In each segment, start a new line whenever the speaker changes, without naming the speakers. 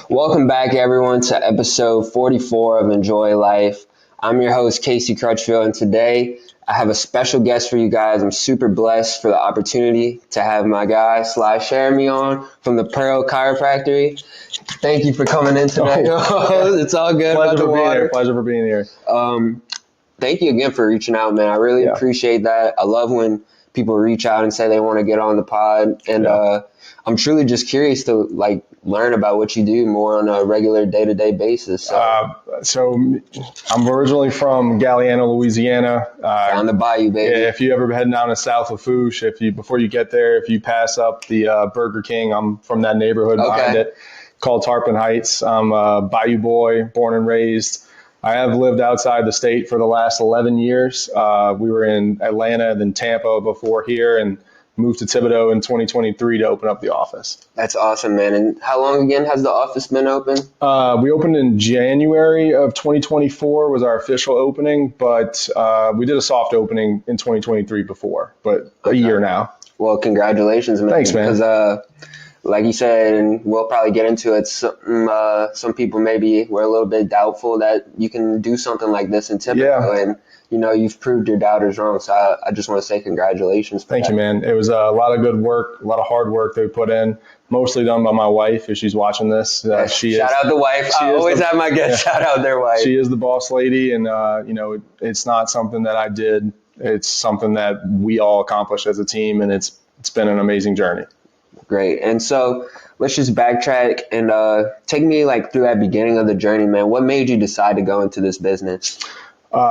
Welcome back, everyone, to episode 44 of Enjoy Life. I'm your host, Casey Crutchfield, and today I have a special guest for you guys. I'm super blessed for the opportunity to have my guy, Slye Cheramie, on from the Pearl Chiropractic. Thank you for coming in today. It's all good.
Pleasure for being here.
Thank you again for reaching out, man. I really appreciate that. I love when people reach out and say they want to get on the pod, and I'm truly just curious to learn about what you do more on a regular day-to-day basis.
So I'm originally from Galliano, Louisiana.
On the bayou, baby.
Yeah, if you ever head down to South Lafourche, before you get there, if you pass up the Burger King, I'm from that neighborhood behind it, called Tarpon Heights. I'm a bayou boy, born and raised. I have lived outside the state for the last 11 years. We were in Atlanta, then Tampa before here, and moved to Thibodaux in 2023 to open up the office.
That's awesome, man. And how long again has the office been open?
We opened in January of 2024 was our official opening, but we did a soft opening in 2023 before, but a year now.
Well, congratulations, man.
Thanks, man.
Because like you said, and we'll probably get into it, some people maybe were a little bit doubtful that you can do something like this in Thibodaux, and you've proved your doubters wrong. So I just want to say congratulations.
Thank you, man. It was a lot of good work, a lot of hard work they put in, mostly done by my wife if she's watching this.
Shout out the wife. I always have my guests shout out their wife.
She is the boss lady, and it's not something that I did. It's something that we all accomplished as a team, and it's been an amazing journey.
Great. And so let's just backtrack and take me through that beginning of the journey, man. What made you decide to go into this business?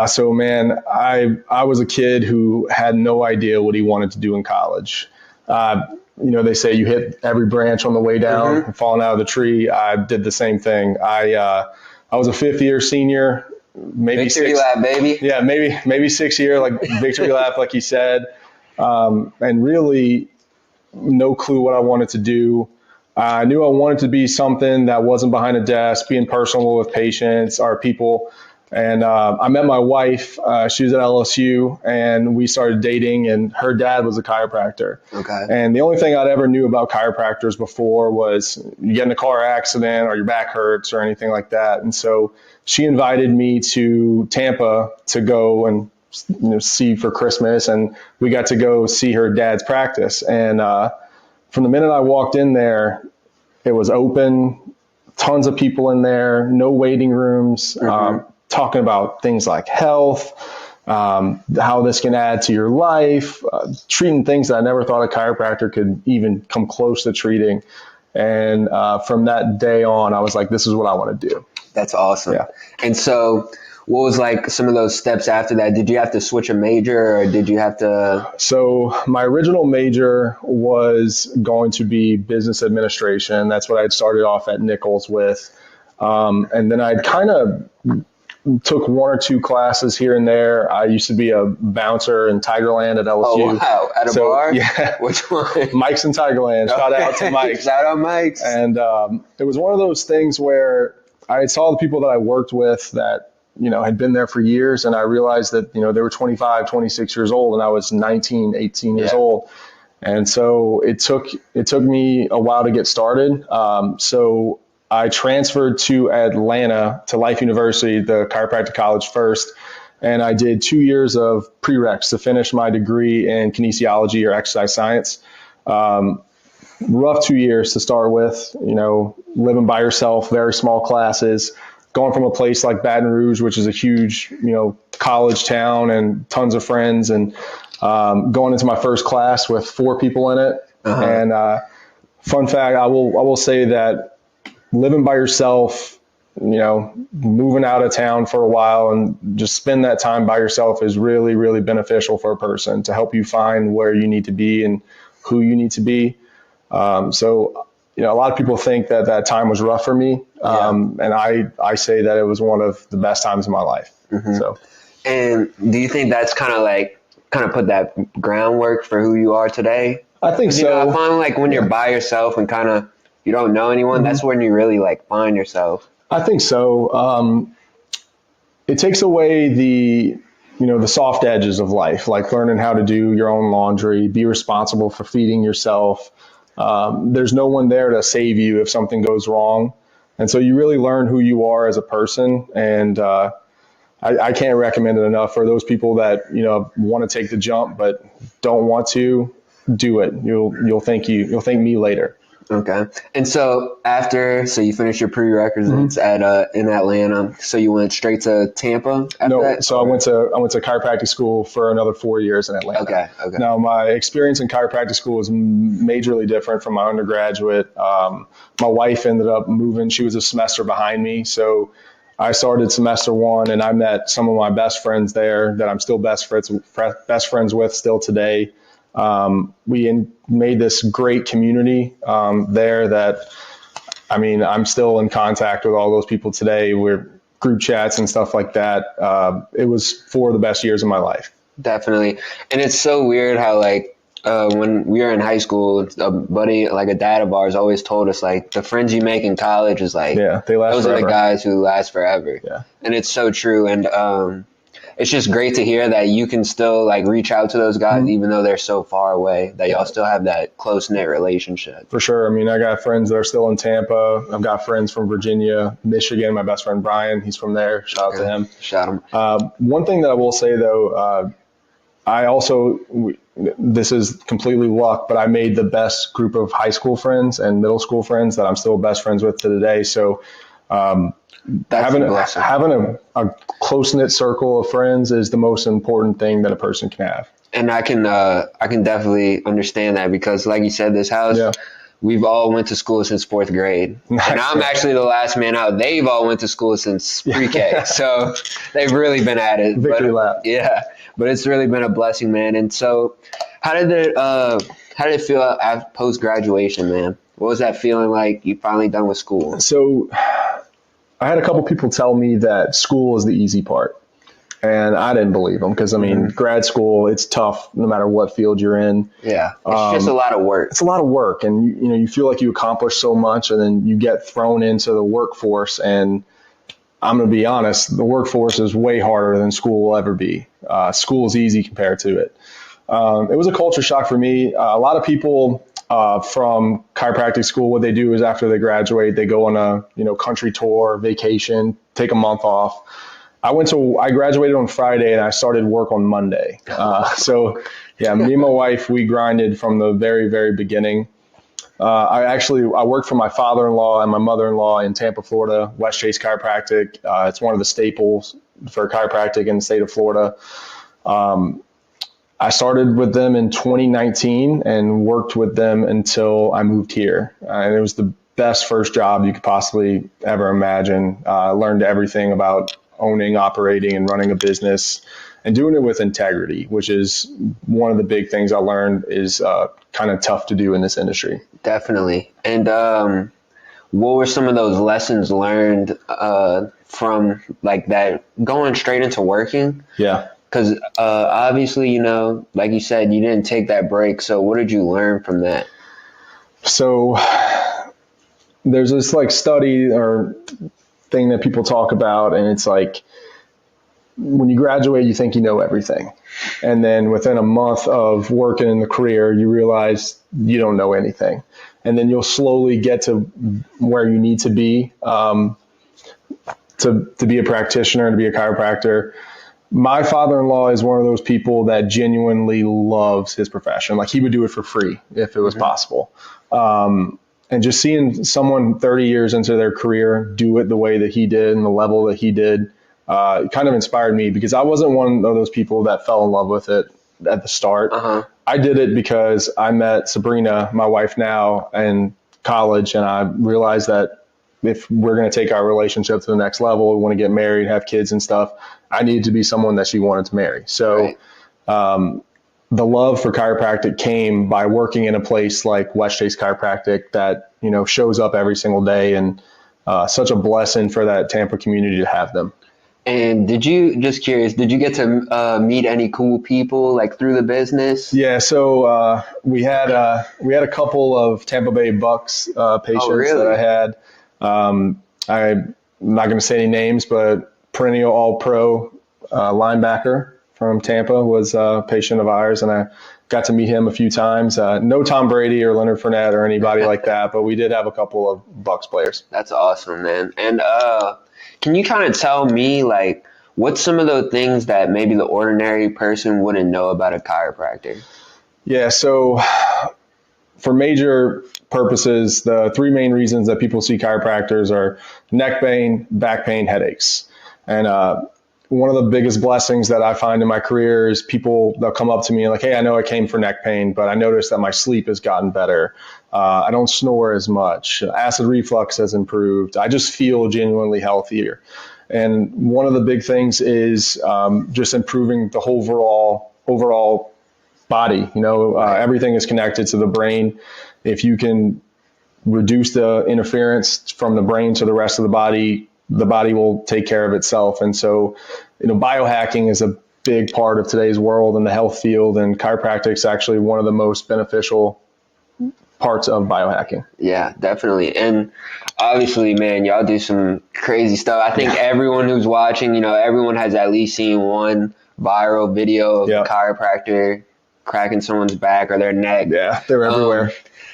So, man, I was a kid who had no idea what he wanted to do in college. They say you hit every branch on the way down, falling out of the tree. I did the same thing. I was a fifth-year senior, maybe
victory lap, baby.
Yeah, maybe 6 year, victory lap, like you said, and really no clue what I wanted to do. I knew I wanted to be something that wasn't behind a desk, being personal with patients, our people. And I met my wife. She was at LSU, and we started dating, and her dad was a chiropractor.
Okay.
And the only thing I'd ever knew about chiropractors before was you get in a car accident or your back hurts or anything like that. And so she invited me to Tampa to go and see for Christmas, and we got to go see her dad's practice. And from the minute I walked in there, it was open, tons of people in there, no waiting rooms, talking about things like health, how this can add to your life, treating things that I never thought a chiropractor could even come close to treating. And from that day on, I was like, this is what I want to do.
That's awesome.
Yeah.
And so what was some of those steps after that? Did you have to switch a major, or did you have to? So
my original major was going to be business administration. That's what I had started off at Nichols with. And then I'd kind of took one or two classes here and there. I used to be a bouncer in Tigerland at LSU.
Oh, wow. At a bar?
Yeah.
Which one?
Mike's in Tigerland. Shout out to Mike.
Shout out Mike's.
And it was one of those things where I saw the people that I worked with that had been there for years. And I realized that, they were 25, 26 years old, and I was 19, 18 years old. And so it took me a while to get started. So I transferred to Atlanta to Life University, the chiropractic college first. And I did 2 years of prereqs to finish my degree in kinesiology or exercise science. Rough 2 years to start with, living by yourself, very small classes, going from a place like Baton Rouge, which is a huge, college town and tons of friends, and going into my first class with 4 people in it. And fun fact, I will say that living by yourself, moving out of town for a while and just spend that time by yourself is really, really beneficial for a person to help you find where you need to be and who you need to be. So a lot of people think that time was rough for me. And I say that it was one of the best times of my life. So,
and do you think that's kind of put that groundwork for who you are today?
I think so.
I find when you're by yourself and kind of you don't know anyone, that's when you really find yourself.
I think so. It takes away the soft edges of life, like learning how to do your own laundry, be responsible for feeding yourself. There's no one there to save you if something goes wrong. And so you really learn who you are as a person. And I can't recommend it enough for those people that, want to take the jump, but don't want to do it. You'll thank me later.
Okay. And so you finished your prerequisites at in Atlanta. So you went straight to Tampa after
No,
that?
so I went to chiropractic school for another 4 years in Atlanta.
Okay.
Now my experience in chiropractic school was majorly different from my undergraduate. My wife ended up moving. She was a semester behind me, so I started semester 1, and I met some of my best friends there that I'm still best friends with still today. We made this great community there that, I'm still in contact with all those people today. We're group chats and stuff like that. It was 4 of the best years of my life.
Definitely. And it's so weird how when we were in high school, a buddy, like a dad of ours, always told us the friends you make in college is
they last
those
forever.
are the guys who last forever.
Yeah.
And it's so true. And it's just great to hear that you can still reach out to those guys even though they're so far away, that y'all still have that close knit relationship.
For sure. I got friends that are still in Tampa. I've got friends from Virginia, Michigan. My best friend Brian, he's from there. Shout out to him.
Shout him.
One thing that I will say though, this is completely luck, but I made the best group of high school friends and middle school friends that I'm still best friends with to today. So having a close-knit circle of friends is the most important thing that a person can have.
And I can definitely understand that, because like you said, this house, we've all went to school since 4th grade. Nice. And I'm actually the last man out. They've all went to school since pre-K. So they've really been at it.
Victory lap.
Yeah. But it's really been a blessing, man. And so how did it feel after post-graduation, man? What was that feeling like? You finally done with school?
So I had a couple people tell me that school is the easy part. And I didn't believe them because, grad school, it's tough no matter what field you're in.
Yeah, it's just a lot of work.
It's a lot of work. And, you feel like you accomplish so much, and then you get thrown into the workforce. And I'm going to be honest, the workforce is way harder than school will ever be. School is easy compared to it. It was a culture shock for me. A lot of people from chiropractic school, what they do is after they graduate, they go on a country tour, vacation, take a month off. I graduated on Friday and I started work on Monday. So me and my wife, we grinded from the very, very beginning. I worked for my father-in-law and my mother-in-law in Tampa, Florida, West Chase Chiropractic. It's one of the staples for chiropractic in the state of Florida. I started with them in 2019 and worked with them until I moved here. And it was the best first job you could possibly ever imagine. I learned everything about owning, operating, and running a business, and doing it with integrity, which is one of the big things I learned is kind of tough to do in this industry.
Definitely. And what were some of those lessons learned from that going straight into working?
Yeah.
Because obviously, like you said, you didn't take that break. So what did you learn from that?
So there's this study or thing that people talk about, and it's when you graduate, you think you know everything. And then within a month of working in the career, you realize you don't know anything. And then you'll slowly get to where you need to be to be a practitioner and to be a chiropractor. My father-in-law is one of those people that genuinely loves his profession. He would do it for free if it was possible. And just seeing someone 30 years into their career do it the way that he did and the level that he did, it kind of inspired me, because I wasn't one of those people that fell in love with it at the start. I did it because I met Sabrina, my wife now, in college, and I realized that if we're going to take our relationship to the next level, we want to get married, have kids and stuff, I needed to be someone that she wanted to marry. So the love for chiropractic came by working in a place like West Chase Chiropractic that, shows up every single day, and such a blessing for that Tampa community to have them.
And did you get to meet any cool people through the business?
Yeah, so we had a couple of Tampa Bay Bucks patients that I had. I'm not going to say any names, but perennial All-Pro linebacker from Tampa was a patient of ours, and got to meet him a few times. No Tom Brady or Leonard Fournette or anybody like that, but we did have a couple of Bucs players.
That's awesome, man. And can you kind of tell me, like, what's some of the things that maybe the ordinary person wouldn't know about a chiropractor?
Yeah, so for major purposes, the three main reasons that people see chiropractors are neck pain, back pain, headaches. And one of the biggest blessings that I find in my career is people, they'll come up to me and like, hey, I know I came for neck pain, but I noticed that my sleep has gotten better. I don't snore as much. Acid reflux has improved. I just feel genuinely healthier. And one of the big things is just improving the overall body. Everything is connected to the brain. If you can reduce the interference from the brain to the rest of the body will take care of itself. And so, biohacking is a big part of today's world in the health field, and chiropractic is actually one of the most beneficial parts of biohacking.
Yeah, definitely. And obviously, man, y'all do some crazy stuff. I think everyone who's watching, everyone has at least seen one viral video of a chiropractor cracking someone's back or their neck.
Yeah, they're everywhere.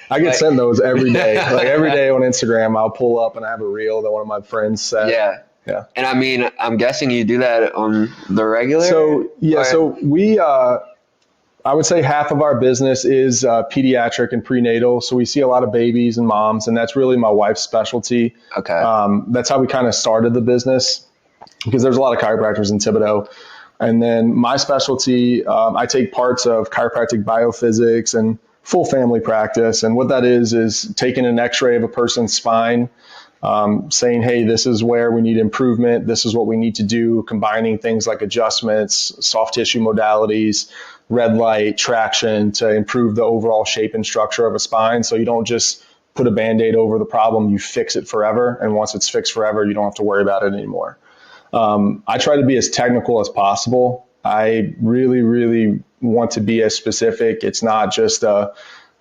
I get sent those every day. Like every day on Instagram, I'll pull up and I have a reel that one of my friends sent.
Yeah. And I mean, I'm guessing you do that on the regular?
So we, I would say half of our business is pediatric and prenatal. So we see a lot of babies and moms, and that's really my wife's specialty.
Okay.
That's how we kind of started the business, because there's a lot of chiropractors in Thibodaux. And then my specialty, I take parts of chiropractic biophysics and full family practice. And what that is taking an x-ray of a person's spine, saying, hey, this is where we need improvement. This is what we need to do, combining things like adjustments, soft tissue modalities, red light, traction to improve the overall shape and structure of a spine. So you don't just put a Band-Aid over the problem, you fix it forever. And once it's fixed forever, you don't have to worry about it anymore. I try to be as technical as possible. I really, really want to be as specific. It's not just a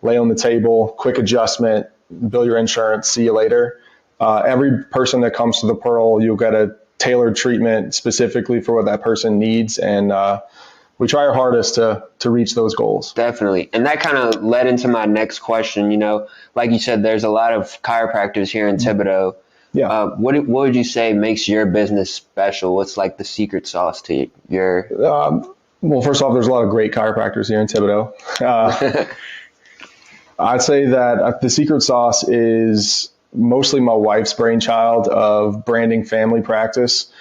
lay on the table, quick adjustment, bill your insurance, see you later. Every person that comes to the Pearl, you'll get a tailored treatment specifically for what that person needs. And we try our hardest to reach those goals.
Definitely. And that kind of led into my next question. Like you said, there's a lot of chiropractors here in Thibodaux.
Yeah.
What would you say makes your business special? What's like the secret sauce to your?
Well, first off, there's a lot of great chiropractors here in Thibodaux. I'd say that the secret sauce is mostly my wife's brainchild of branding family practice.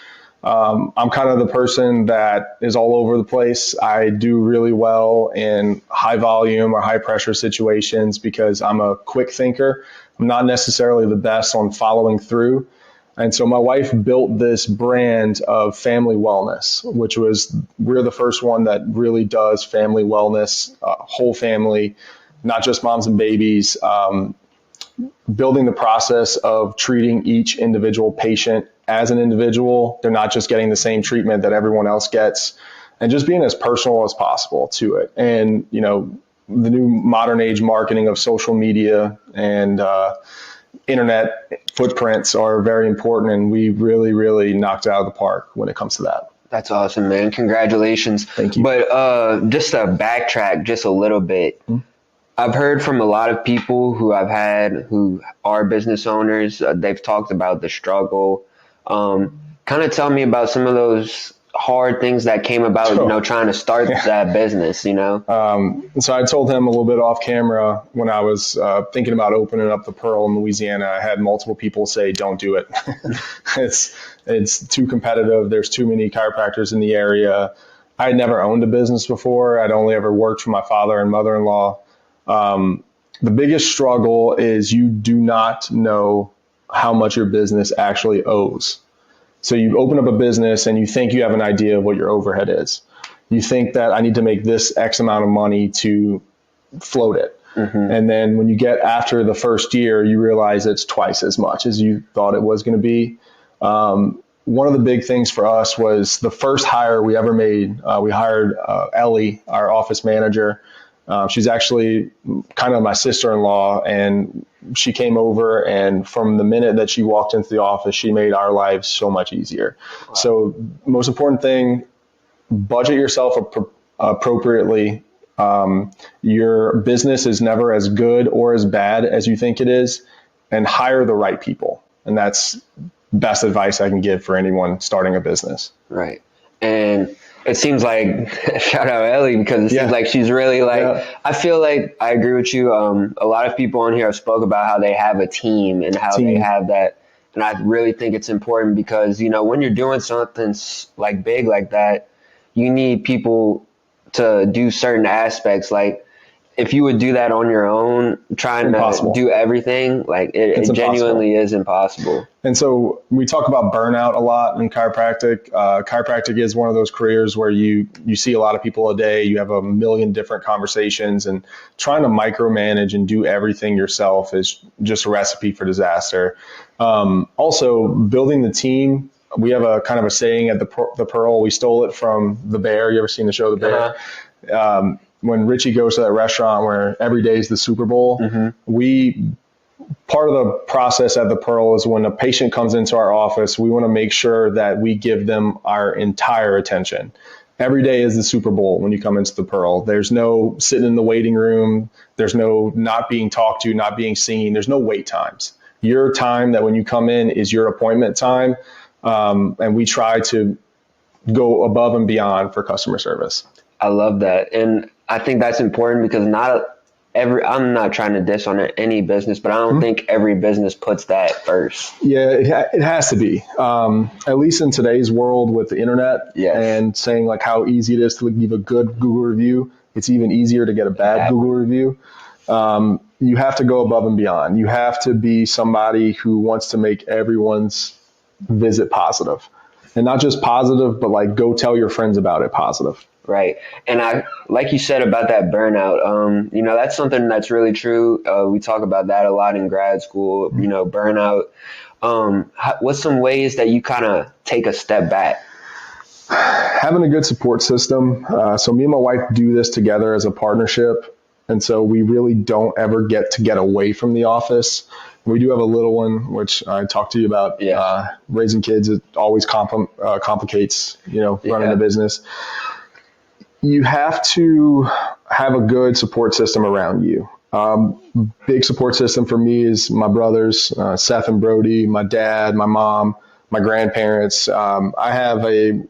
I'm kind of the person that is all over the place. I do really well in high volume or high pressure situations because I'm a quick thinker. I'm not necessarily the best on following through. And so my wife built this brand of family wellness, which we're the first one that really does family wellness, whole family, not just moms and babies, building the process of treating each individual patient as an individual. They're not just getting the same treatment that everyone else gets, and just being as personal as possible to it. And, the new modern age marketing of social media and internet footprints are very important. And we really, really knocked it out of the park when it comes to that.
That's awesome, man. Congratulations.
Thank you.
But just to backtrack just a little bit, I've heard from a lot of people who are business owners. They've talked about the struggle. Kind of tell me about some of those hard things that came about, trying to start that business,
So I told him a little bit off camera when I was thinking about opening up the Pearl in Louisiana. I had multiple people say, don't do it. It's too competitive. There's too many chiropractors in the area. I had never owned a business before. I'd only ever worked for my father and mother-in-law. The biggest struggle is you do not know how much your business actually owes. So you open up a business and you think you have an idea of what your overhead is. You think that I need to make this X amount of money to float it. Mm-hmm. And then when you get after the first year, you realize it's twice as much as you thought it was going to be. One of the big things for us was the first hire we ever made. We hired Ellie, our office manager. She's actually kind of my sister-in-law, and she came over, and from the minute that she walked into the office, she made our lives so much easier. Wow. So most important thing, budget yourself appropriately. Your business is never as good or as bad as you think it is, and hire the right people. And that's best advice I can give for anyone starting a business.
Right. And it seems like, shout out Ellie, because it seems like she's really like, I feel like I agree with you. A lot of people on here have spoke about how they have a team and how they have that. And I really think it's important because, you know, when you're doing something like big like that, you need people to do certain aspects. Like, if you would do that on your own, trying to do everything, like it genuinely is impossible.
And so we talk about burnout a lot in chiropractic. Chiropractic is one of those careers where you see a lot of people a day, you have a million different conversations, and trying to micromanage and do everything yourself is just a recipe for disaster. Also, building the team. We have a kind of a saying at the Pearl. We stole it from The Bear. You ever seen the show The Bear? When Richie goes to that restaurant where every day is the Super Bowl, part of the process at the Pearl is when a patient comes into our office, we want to make sure that we give them our entire attention. Every day is the Super Bowl when you come into the Pearl. There's no sitting in the waiting room. There's no not being talked to, not being seen. There's no wait times. Your time that when you come in is your appointment time. And we try to go above and beyond for customer service.
I love that. And I think that's important because I'm not trying to diss on any business, but I don't think every business puts that first.
Yeah, it has to be. At least in today's world with the internet and saying like how easy it is to leave a good Google review. It's even easier to get a bad Google review. You have to go above and beyond. You have to be somebody who wants to make everyone's visit positive, and not just positive, but like go tell your friends about it positive.
Right. And I, like you said about that burnout, you know, that's something that's really true. We talk about that a lot in grad school, you know, burnout. What's some ways that you kind of take a step back?
Having a good support system. So me and my wife do this together as a partnership. And so we really don't ever get away from the office. We do have a little one, which I talked to you about. Raising kids, it always complicates, you know, running a business. You have to have a good support system around you. Big support system for me is my brothers, Seth and Brody, my dad, my mom, my grandparents. I have a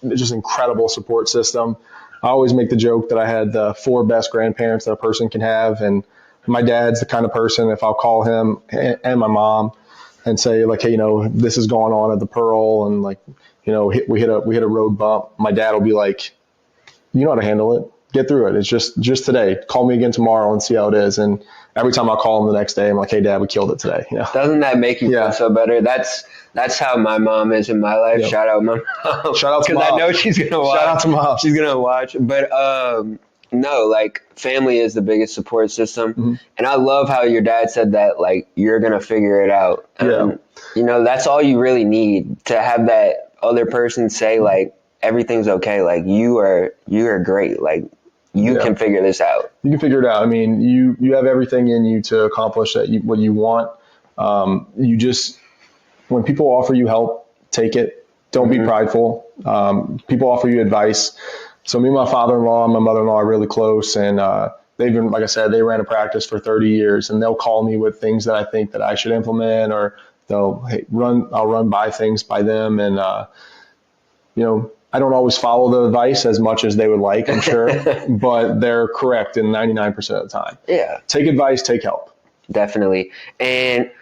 just incredible support system. I always make the joke that I had the 4 best grandparents that a person can have. And my dad's the kind of person, if I'll call him and my mom and say like, hey, you know, this is going on at the Pearl, and like, you know, we hit a road bump. My dad will be like, you know how to handle it. Get through it. It's just today. Call me again tomorrow and see how it is. And every time I call him the next day, I'm like, hey, Dad, we killed it today. You know?
Doesn't that make you feel so better? That's how my mom is in my life. Shout out my mom.
Shout out to mom.
Because I know she's going to watch.
Shout out to mom.
She's going to watch. But no, like family is the biggest support system. And I love how your dad said that, like, you're going to figure it out. And, you know, that's all you really need, to have that other person say, like, everything's okay. Like you are great. Like you can figure this out.
You can figure it out. I mean, you have everything in you to accomplish what you want. You just, when people offer you help, take it. Don't be prideful. People offer you advice. So me and my father-in-law and my mother-in-law are really close, and they've been, like I said, they ran a practice for 30 years, and they'll call me with things that I think that I should implement, or I'll run by things by them. And, you know, I don't always follow the advice as much as they would like, I'm sure, but they're correct in 99% of the time.
Yeah.
Take advice, take help.
Definitely. And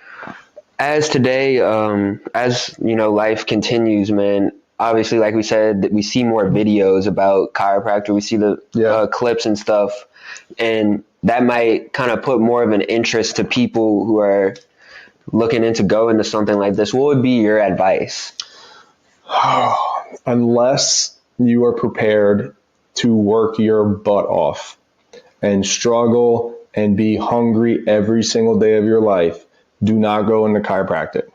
as today, as you know, life continues, man, obviously, like we said, we see more videos about chiropractor. We see the clips and stuff, and that might kind of put more of an interest to people who are looking into go into something like this. What would be your advice?
Unless you are prepared to work your butt off and struggle and be hungry every single day of your life, do not go into chiropractic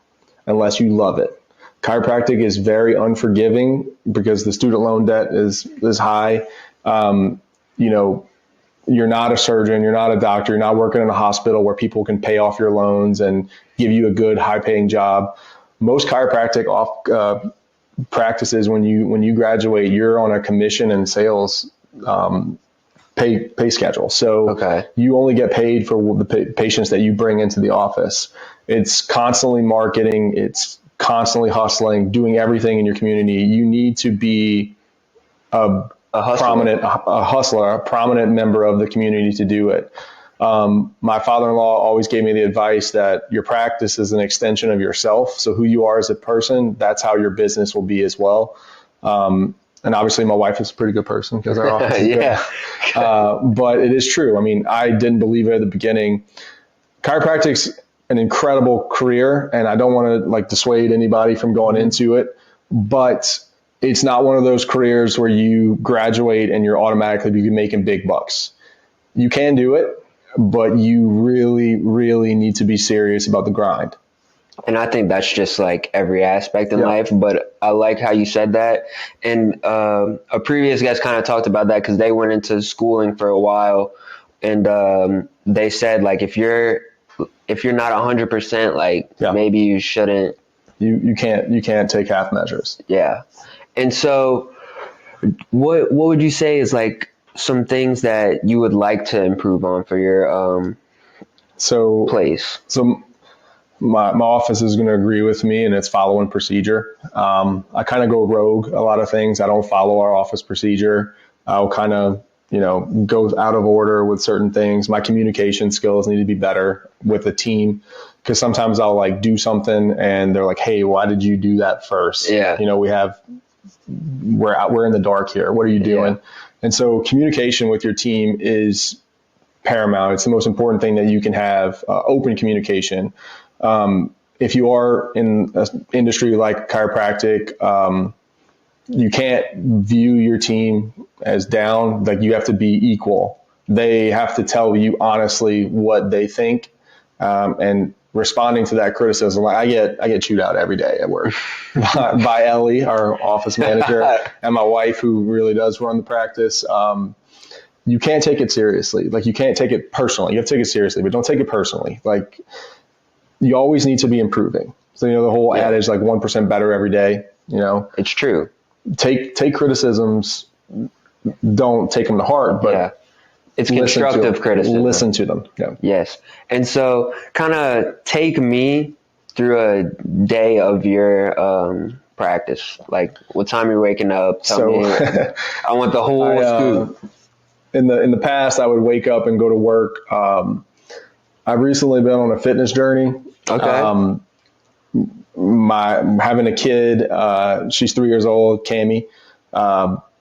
unless you love it. Chiropractic is very unforgiving because the student loan debt is high. You know, you're not a surgeon, you're not a doctor, you're not working in a hospital where people can pay off your loans and give you a good high paying job. Most chiropractic practices, when you graduate, you're on a commission and sales pay schedule. So you only get paid for the patients that you bring into the office. It's constantly marketing. It's constantly hustling, doing everything in your community. You need to be a hustler, a prominent member of the community to do it. My father-in-law always gave me the advice that your practice is an extension of yourself. So who you are as a person, that's how your business will be as well. And obviously my wife is a pretty good person because our office is good. But it is true. I mean, I didn't believe it at the beginning. Chiropractic's an incredible career, and I don't want to like dissuade anybody from going into it, but it's not one of those careers where you graduate and you're automatically making big bucks. You can do it, but you really, really need to be serious about the grind.
And I think that's just like every aspect in life, but I like how you said that. And a previous guest kind of talked about that because they went into schooling for a while, and they said like if you're not 100%, like maybe you shouldn't.
You can't take half measures.
Yeah. And so what would you say is like some things that you would like to improve on for your place?
So my office is going to agree with me, and it's following procedure. I kind of go rogue a lot of things. I don't follow our office procedure. I'll kind of, go out of order with certain things. My communication skills need to be better with the team, because sometimes I'll like do something and they're like, "Hey, why did you do that first?"
Yeah.
We're in the dark here. What are you doing? Yeah. And so communication with your team is paramount. It's the most important thing that you can have, open communication. If you are in an industry like chiropractic, you can't view your team as down. Like, you have to be equal. They have to tell you honestly what they think, and responding to that criticism. I get chewed out every day at work by Ellie, our office manager, and my wife, who really does run the practice. You can't take it seriously. Like, you can't take it personally. You have to take it seriously, but don't take it personally. Like, you always need to be improving. So, the whole adage, like 1% better every day,
It's true.
Take criticisms. Don't take them to heart, but
it's constructive criticism.
Listen to them. Yeah.
Yes. And so kind of take me through a day of your practice. Like, what time you're waking up. Tell me. I want the whole scoop.
In the past, I would wake up and go to work. I've recently been on a fitness journey.
Okay.
Having a kid, she's 3 years old, Cheramie.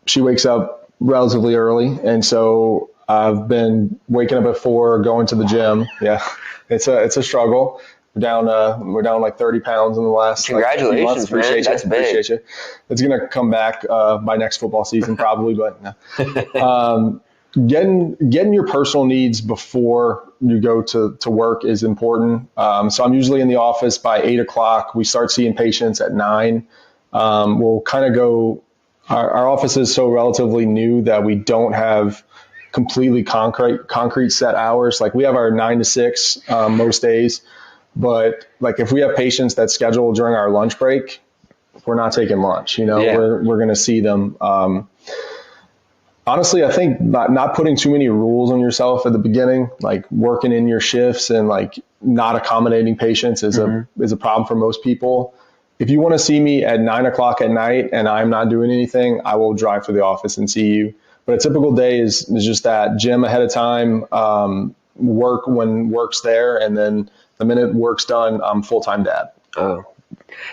She wakes up relatively early, and so I've been waking up at 4, going to the gym. Yeah, it's a struggle. We're down like 30 pounds in the last.
Congratulations,
months.
man! That's big.
Appreciate you. It's gonna come back by next football season probably, but no. Getting your personal needs before you go to work is important. So I'm usually in the office by 8 o'clock. We start seeing patients at 9. We'll kind of go. Our office is so relatively new that we don't have completely concrete set hours. Like, we have our 9 to 6 most days, but like if we have patients that schedule during our lunch break, we're not taking lunch. We're going to see them. Honestly, I think not putting too many rules on yourself at the beginning, like working in your shifts and like not accommodating patients is a problem for most people. If you want to see me at 9 o'clock at night and I'm not doing anything, I will drive to the office and see you. But a typical day is just that: gym ahead of time, work when work's there, and then the minute work's done, I'm full-time dad.
Oh.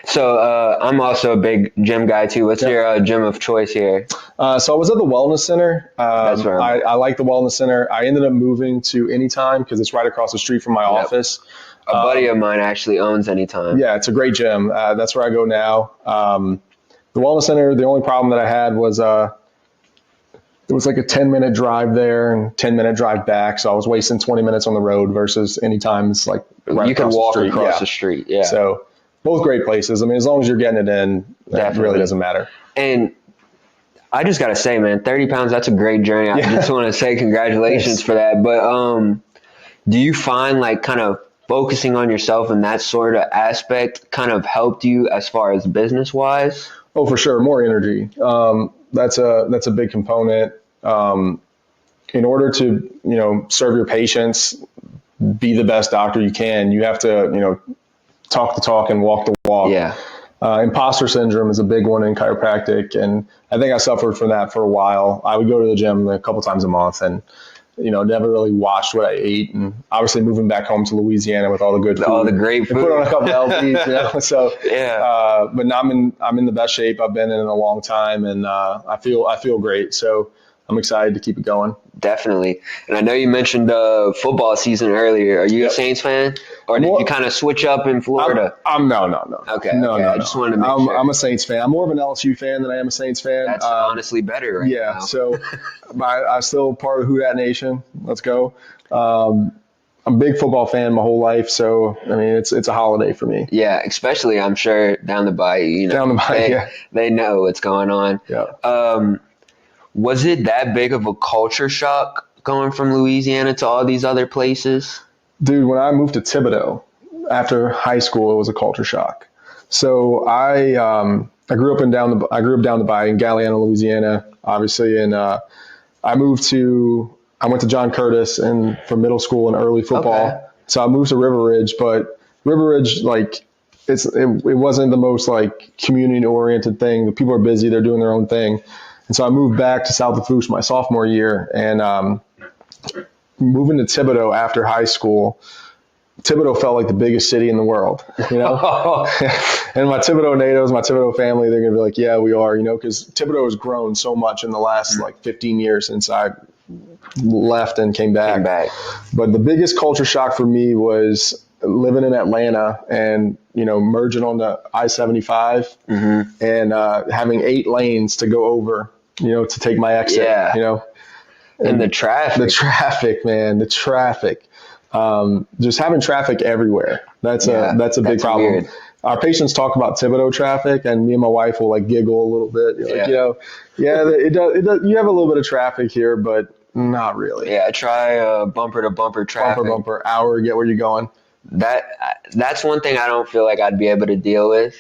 So I'm also a big gym guy too. What's your gym of choice here?
So I was at the Wellness Center.
That's right.
I like the Wellness Center. I ended up moving to Anytime because it's right across the street from my office.
A buddy of mine actually owns Anytime.
Yeah, it's a great gym. That's where I go now. The Wellness Center, the only problem that I had was it was like a 10-minute drive there and 10-minute drive back. So I was wasting 20 minutes on the road versus Anytime. It's like right
you can walk across the street. Yeah.
So both great places. I mean, as long as you're getting it in, that really doesn't matter.
And I just got to say, man, 30 pounds, that's a great journey. I just want to say congratulations for that. But do you find like kind of focusing on yourself in that sort of aspect kind of helped you as far as business wise? Oh,
for sure. More energy. That's a big component. in order to, serve your patients, be the best doctor you can, you have to, talk the talk and walk the walk.
Yeah.
Imposter syndrome is a big one in chiropractic, and I think I suffered from that for a while. I would go to the gym a couple times a month and, never really watched what I ate. And obviously moving back home to Louisiana with all the good food,
all the great food,
and put on a couple lbs, So
yeah.
But now I'm in the best shape I've been in a long time, and I feel great. So I'm excited to keep it going.
Definitely. And I know you mentioned football season earlier. Are you a Saints fan, or did you kind of switch up in Florida?
No.
Okay.
No.
I just wanted to make sure.
I'm a Saints fan. I'm more of an LSU fan than I am a Saints fan.
That's honestly better right now.
So I'm still part of Who Dat Nation. Let's go. I'm a big football fan my whole life, so I mean it's a holiday for me.
Yeah, especially I'm sure down the bayou.
Down the bayou,
they know what's going on.
Yeah.
Was it that big of a culture shock going from Louisiana to all these other places?
Dude, when I moved to Thibodaux after high school, it was a culture shock. So I grew up down the bayou in Galliano, Louisiana, obviously, and I went to John Curtis for middle school and early football. Okay. So I moved to River Ridge, but River Ridge, it wasn't the most community oriented thing. The people are busy; they're doing their own thing. And so I moved back to South Lafourche my sophomore year, and moving to Thibodaux after high school, Thibodaux felt like the biggest city in the world, And my Thibodaux natives, my Thibodaux family, they're going to be like, yeah, we are, because Thibodaux has grown so much in the last 15 years since I left and came back. But the biggest culture shock for me was living in Atlanta and, merging on the I-75 and having 8 lanes to go over, to take my exit,
And the traffic.
The traffic, man, the traffic. Just having traffic everywhere. That's a big problem. Weird. Our patients talk about Thibodaux traffic, and me and my wife will giggle a little bit. It does. You have a little bit of traffic here, but not really.
Yeah, try bumper to bumper traffic.
Bumper, hour, get where you're going.
That's one thing I don't feel like I'd be able to deal with.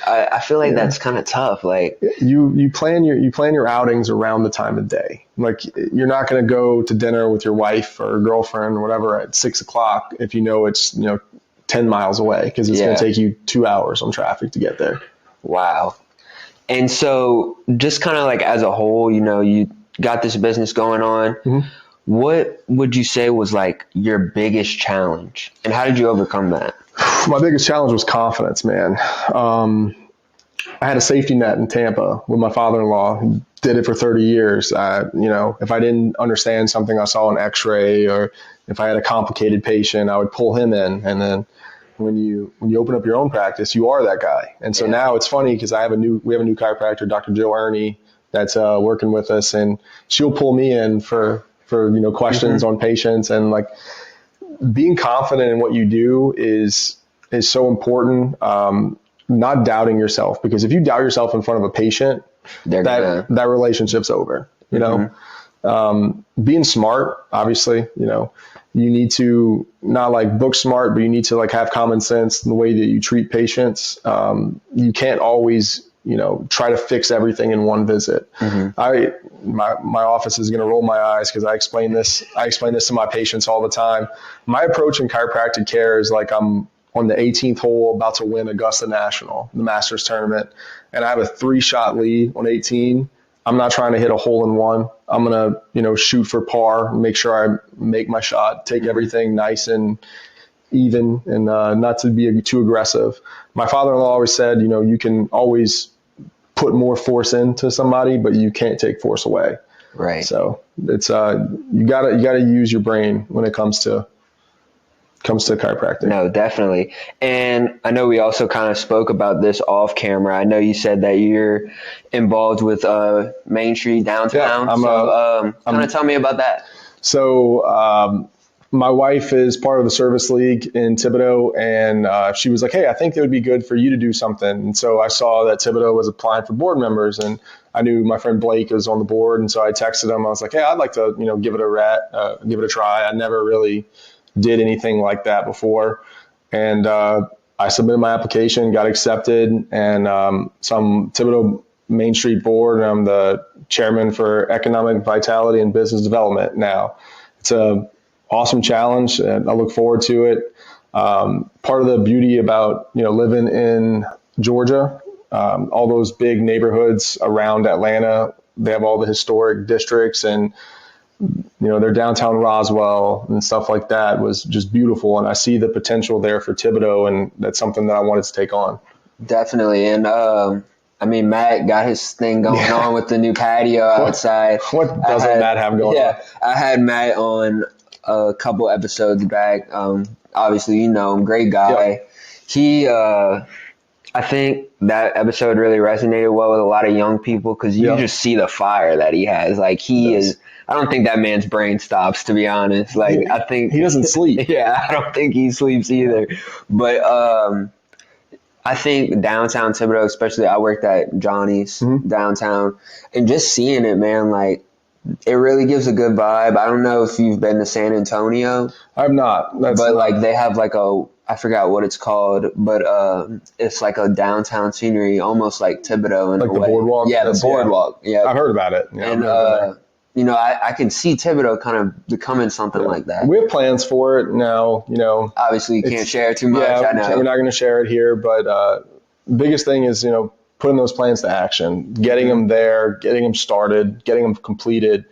I feel like that's kind of tough.
You plan your outings around the time of day. You're not going to go to dinner with your wife or girlfriend or whatever at 6:00 if it's 10 miles away, because it's going to take you 2 hours on traffic to get there.
Wow. And so just kind of as a whole, you got this business going on. Mm-hmm. What would you say was your biggest challenge, and how did you overcome that?
My biggest challenge was confidence, man. I had a safety net in Tampa with my father-in-law, who did it for 30 years. If I didn't understand something I saw on X-ray, or if I had a complicated patient, I would pull him in. And then when you open up your own practice, you are that guy. And so now it's funny because we have a new chiropractor, Dr. Jill Ernie, that's working with us, and she'll pull me in for questions on patients. And being confident in what you do is so important. Not doubting yourself, because if you doubt yourself in front of a patient, that relationship's over. Being smart, obviously, you need to not book smart, but you need to have common sense in the way that you treat patients. You can't always try to fix everything in one visit. My office is going to roll my eyes because I explain this to my patients all the time. My approach in chiropractic care is I'm on the 18th hole, about to win Augusta National, the Masters tournament, and I have a 3-shot lead on 18. I'm not trying to hit a hole in one. I'm going to, shoot for par, make sure I make my shot, take everything nice and even, and not to be too aggressive. My father-in-law always said, you can always put more force into somebody, but you can't take force away.
Right.
So it's you gotta use your brain when it comes to chiropractic.
No, definitely. And I know we also kind of spoke about this off camera. I know you said that you're involved with Main Street downtown. Tell me about that.
So my wife is part of the service league in Thibodaux, and she was like, hey, I think it would be good for you to do something. And so I saw that Thibodaux was applying for board members, and I knew my friend Blake was on the board. And so I texted him. I was like, hey, I'd like to, give it a try. I never really did anything like that before. And I submitted my application, got accepted, and some Thibodaux Main Street Board, and I'm the chairman for Economic Vitality and Business Development now. It's a awesome challenge, and I look forward to it. Part of the beauty about living in Georgia, all those big neighborhoods around Atlanta, they have all the historic districts, and their downtown Roswell and stuff like that was just beautiful. And I see the potential there for Thibodaux, and that's something that I wanted to take on.
Definitely. And I mean, Matt got his thing going on with the new patio outside.
What doesn't Matt have going on?
Yeah, I had Matt on a couple episodes back. Obviously, you know him, great guy.
Yep.
He, I think that episode really resonated well with a lot of young people because you just see the fire that he has. Like he is. I don't think that man's brain stops, to be honest. Like I think
he doesn't sleep.
Yeah, I don't think he sleeps either. But I think downtown Thibodaux, especially, I worked at Johnny's downtown, and just seeing it, man, like it really gives a good vibe. I don't know if you've been to San Antonio.
I've not.
Like they have like I forgot what it's called, but it's like a downtown scenery, almost like Thibodaux in
like
a
the
way.
boardwalk.
Yeah, the boardwalk. Yeah,
I've heard about it. Yeah,
and I can see Thibodaux kind of becoming something like that.
We have plans for it now.
Obviously, you can't share too much.
Yeah,
I know.
we're not going to share it here, but biggest thing is putting those plans to action, getting them there, getting them started, getting them completed.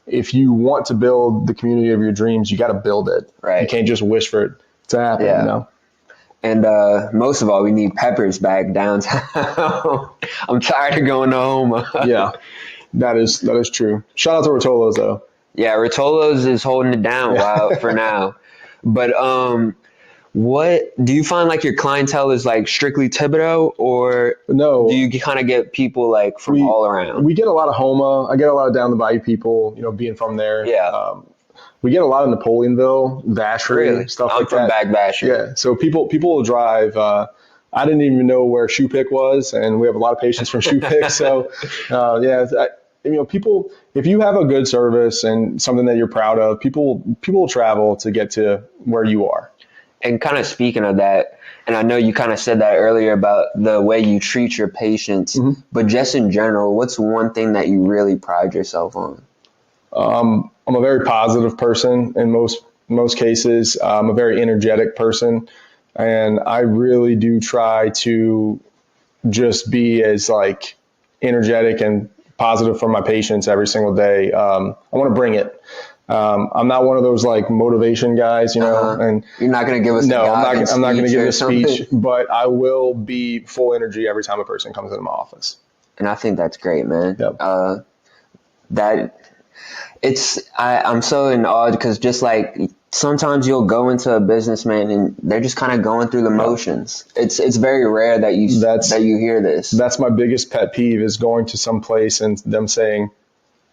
If you want to build the community of your dreams, you got to build it.
Right.
You can't just wish for it to happen.
Yeah. And most of all, we need Peppers back downtown. I'm tired of going to Houma.
Yeah, that is true. Shout out to Rotolo's though.
Yeah, Rotolo's is holding it down for now. But what do you find like your clientele is like strictly Thibodaux, or
no?
Do you kind of get people like from all around?
We get a lot of Houma. I get a lot of down the bayou people. Being from there.
Yeah.
We get a lot of Napoleonville, Vacherie, stuff like that.
I'm from back Vacherie.
Yeah, so people will drive. I didn't even know where Shoe Pick was, and we have a lot of patients from Shoe Pick. So, people, if you have a good service and something that you're proud of, people will travel to get to where you are.
And kind of speaking of that, and I know you kind of said that earlier about the way you treat your patients, but just in general, what's one thing that you really pride yourself on?
I'm a very positive person in most cases. I'm a very energetic person, and I really do try to just be as like energetic and positive for my patients every single day. I want to bring it. I'm not one of those like motivation guys, and
you're not going to give us
I'm not going to give a speech, but I will be full energy every time a person comes into my office.
And I think that's great, man.
Yep.
I'm so in awe because just like sometimes you'll go into a businessman and they're just kind of going through the motions. It's very rare that you hear this.
That's my biggest pet peeve is going to some place and them saying,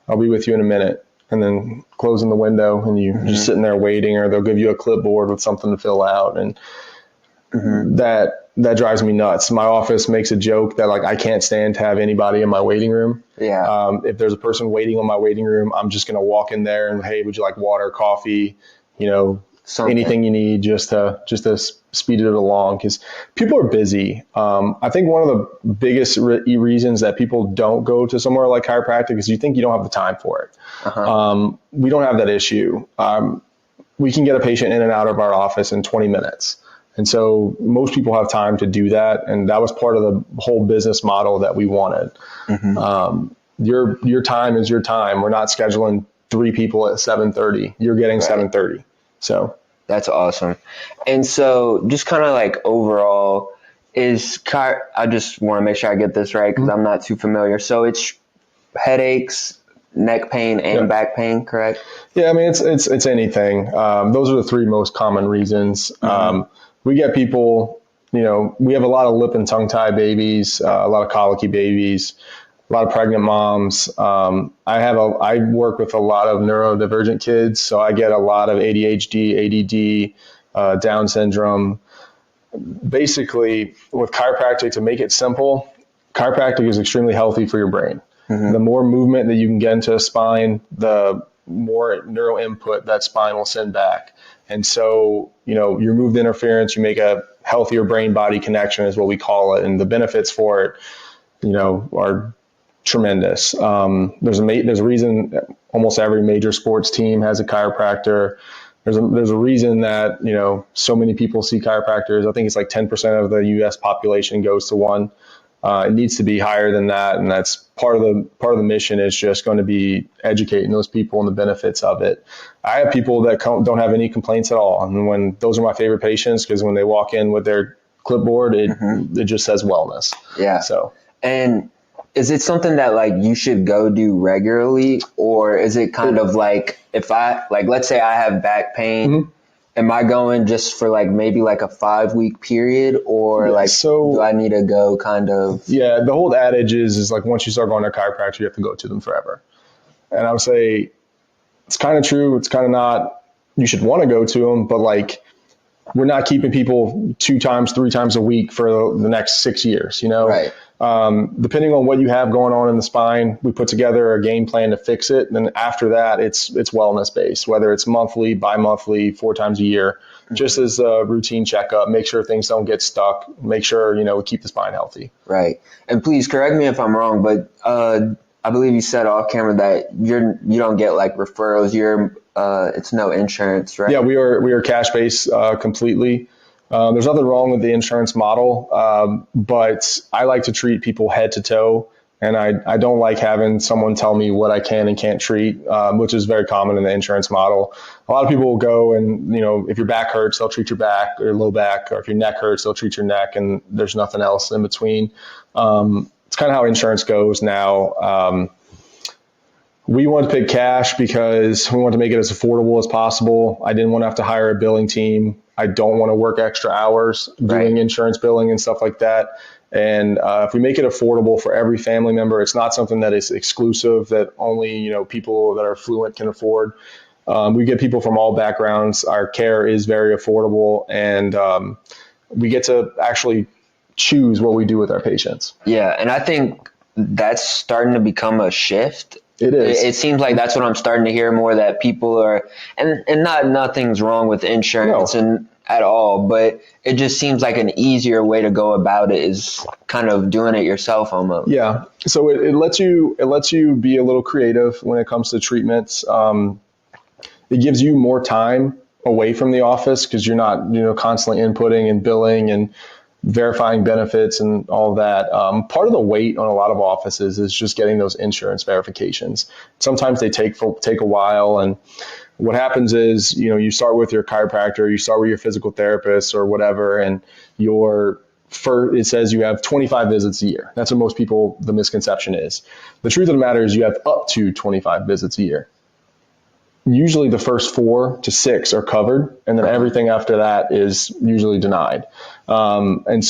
"I'll be with you in a minute," and then closing the window and you just sitting there waiting, or they'll give you a clipboard with something to fill out, and that drives me nuts. My office makes a joke that like I can't stand to have anybody in my waiting room.
Yeah.
If there's a person waiting on my waiting room, I'm just going to walk in there and, hey, would you like water, coffee, anything you need just to speed it along, because people are busy. I think one of the biggest reasons that people don't go to somewhere like chiropractic is you think you don't have the time for it. We don't have that issue. We can get a patient in and out of our office in 20 minutes. And so most people have time to do that. And that was part of the whole business model that we wanted. Your time is your time. We're not scheduling 3 people at 7:30. You're getting 7:30. So
that's awesome. And so just kind of like overall I just want to make sure I get this right because I'm not too familiar. So it's headaches, neck pain, and back pain, correct?
Yeah, I mean, it's anything. Those are the 3 most common reasons. We get people, we have a lot of lip and tongue tie babies, a lot of colicky babies, a lot of pregnant moms. I work with a lot of neurodivergent kids, so I get a lot of ADHD, ADD, Down syndrome. Basically, with chiropractic, to make it simple, chiropractic is extremely healthy for your brain. The more movement that you can get into a spine, the more neuro input that spine will send back. And so, you remove the interference, you make a healthier brain-body connection is what we call it. And the benefits for it, are tremendous. There's a reason almost every major sports team has a chiropractor. There's a reason that, so many people see chiropractors. I think it's like 10% of the U.S. population goes to one. It needs to be higher than that, and that's part of the mission is just going to be educating those people on the benefits of it. I have people that don't have any complaints at all, and when those are my favorite patients because when they walk in with their clipboard, it just says wellness.
Yeah.
So,
and is it something that like you should go do regularly, or is it kind of like if I like let's say I have back pain, am I going just for like maybe like a 5-week period, or do I need to go kind of?
Yeah, the whole adage is like once you start going to a chiropractor, you have to go to them forever. And I would say it's kind of true, it's kind of not. You should want to go to them, but like we're not keeping people 2 times, 3 times a week for the next 6 years,
Right.
Depending on what you have going on in the spine, we put together a game plan to fix it. And then after that, it's wellness based, whether it's monthly, bi-monthly, 4 times a year, just as a routine checkup, make sure things don't get stuck, make sure, we keep the spine healthy.
Right. And please correct me if I'm wrong, but I believe you said off camera that you don't get like referrals. It's no insurance, right?
Yeah, we are cash based completely. There's nothing wrong with the insurance model, but I like to treat people head to toe, and I don't like having someone tell me what I can and can't treat, which is very common in the insurance model. A lot of people will go and, if your back hurts, they'll treat your back or low back, or if your neck hurts, they'll treat your neck, and there's nothing else in between. It's kind of how insurance goes now. We wanted to pick cash because we wanted to make it as affordable as possible. I didn't want to have to hire a billing team. I don't want to work extra hours doing insurance billing and stuff like that. And if we make it affordable for every family member, it's not something that is exclusive that only people that are fluent can afford. We get people from all backgrounds. Our care is very affordable, and we get to actually choose what we do with our patients.
Yeah, and I think that's starting to become a shift.
It is.
It seems like that's what I'm starting to hear more, that people are, and nothing's wrong with insurance and at all, but it just seems like an easier way to go about it is kind of doing it yourself almost.
Yeah. So it lets you be a little creative when it comes to treatments. It gives you more time away from the office because you're not, constantly inputting and billing and verifying benefits and all that. Part of the wait on a lot of offices is just getting those insurance verifications. Sometimes they take a while, and what happens is, you start with your chiropractor, you start with your physical therapist or whatever, and it says you have 25 visits a year. That's what most people, the misconception is. The truth of the matter is you have up to 25 visits a year. Usually the first 4 to 6 are covered, and then everything after that is usually denied. And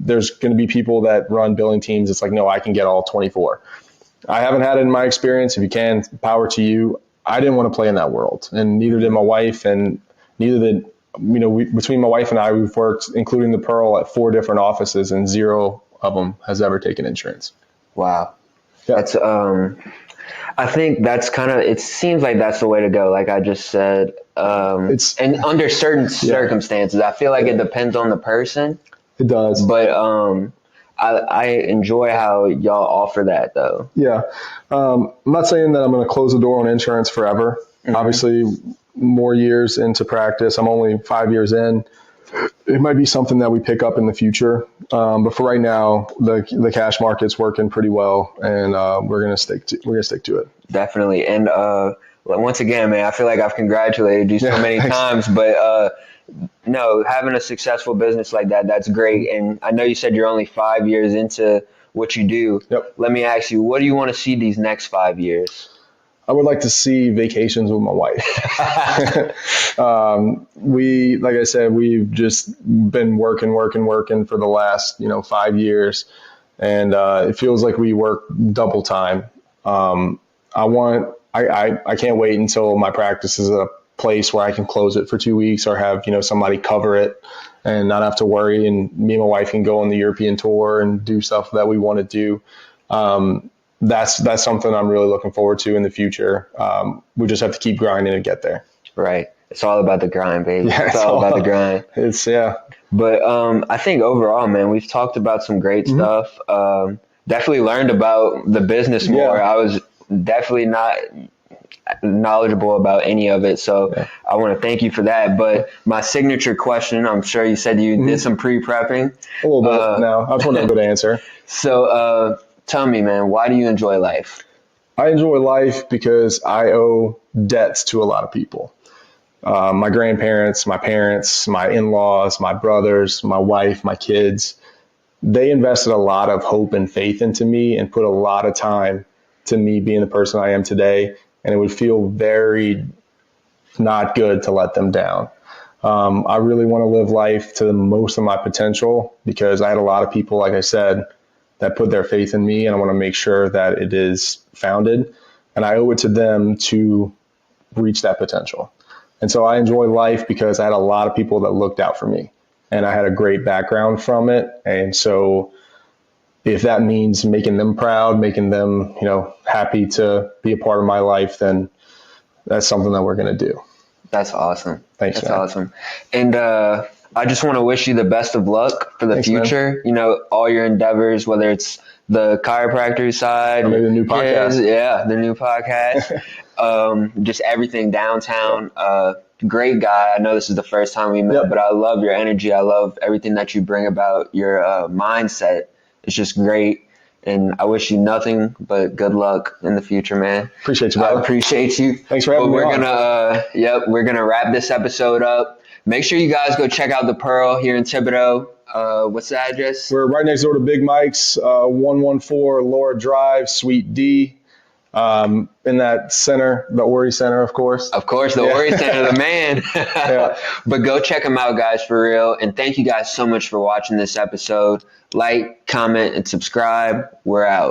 there's going to be people that run billing teams. It's like, no, I can get all 24. I haven't had it in my experience. If you can, power to you. I didn't want to play in that world, and neither did my wife, and neither did, between my wife and I, we've worked, including the Pearl, at 4 different offices, and 0 of them has ever taken insurance.
Wow.
Yeah.
That's, I think that's it seems like that's the way to go. Like I just said, and under certain circumstances, I feel like it depends on the person.
It does.
But I enjoy how y'all offer that though.
Yeah. I'm not saying that I'm going to close the door on insurance forever. Mm-hmm. Obviously, more years into practice. I'm only 5 years in. It might be something that we pick up in the future. But for right now, the cash market's working pretty well, and we're gonna stick to it.
Definitely. And once again, man, I feel like I've congratulated you so many times, but no, having a successful business like that, that's great. And I know you said you're only 5 years into what you do.
Yep.
Let me ask you, what do you want to see these next 5 years?
I would like to see vacations with my wife. Like I said, we've just been working for the last, 5 years, and it feels like we work double time. I can't wait until my practice is a place where I can close it for 2 weeks or have, somebody cover it and not have to worry. And me and my wife can go on the European tour and do stuff that we want to do. That's something I'm really looking forward to in the future. We just have to keep grinding to get there.
Right. It's all about the grind, baby.
Yeah,
it's all about the grind.
Yeah.
But I think overall, man, we've talked about some great stuff. definitely learned about the business more.
Yeah.
I was definitely not knowledgeable about any of it. So I want to thank you for that. But my signature question, I'm sure you said you did some pre-prepping.
A little bit now. I just want to know a good answer.
So tell me, man, why do you enjoy life?
I enjoy life because I owe debts to a lot of people. My grandparents, my parents, my in-laws, my brothers, my wife, my kids, they invested a lot of hope and faith into me and put a lot of time to me being the person I am today. And it would feel very not good to let them down. I really want to live life to the most of my potential because I had a lot of people, like I said, that put their faith in me, and I want to make sure that it is founded. And I owe it to them to reach that potential. And so I enjoy life because I had a lot of people that looked out for me, and I had a great background from it. And so if that means making them proud, making them, happy to be a part of my life, then that's something that we're going to do.
That's awesome.
Thanks,
That's
man.
awesome. And I just want to wish you the best of luck for the
Thanks,
future.
man.
All your endeavors, whether it's the chiropractor side,
or maybe the new podcast.
The new podcast, just everything downtown. Great guy. I know this is the first time we met, but I love your energy. I love everything that you bring about. Your mindset is just great. And I wish you nothing but good luck in the future, man.
Appreciate you, brother.
I appreciate you.
Thanks for having me on.
We're gonna wrap this episode up. Make sure you guys go check out the Pearl here in Thibodaux. What's the address?
We're right next door to Big Mike's, 114 Laura Drive, Suite D. In that center, the Ori Center, of course.
Of course, the Ori Center, the man. But go check them out, guys, for real. And thank you guys so much for watching this episode. Like, comment, and subscribe. We're out.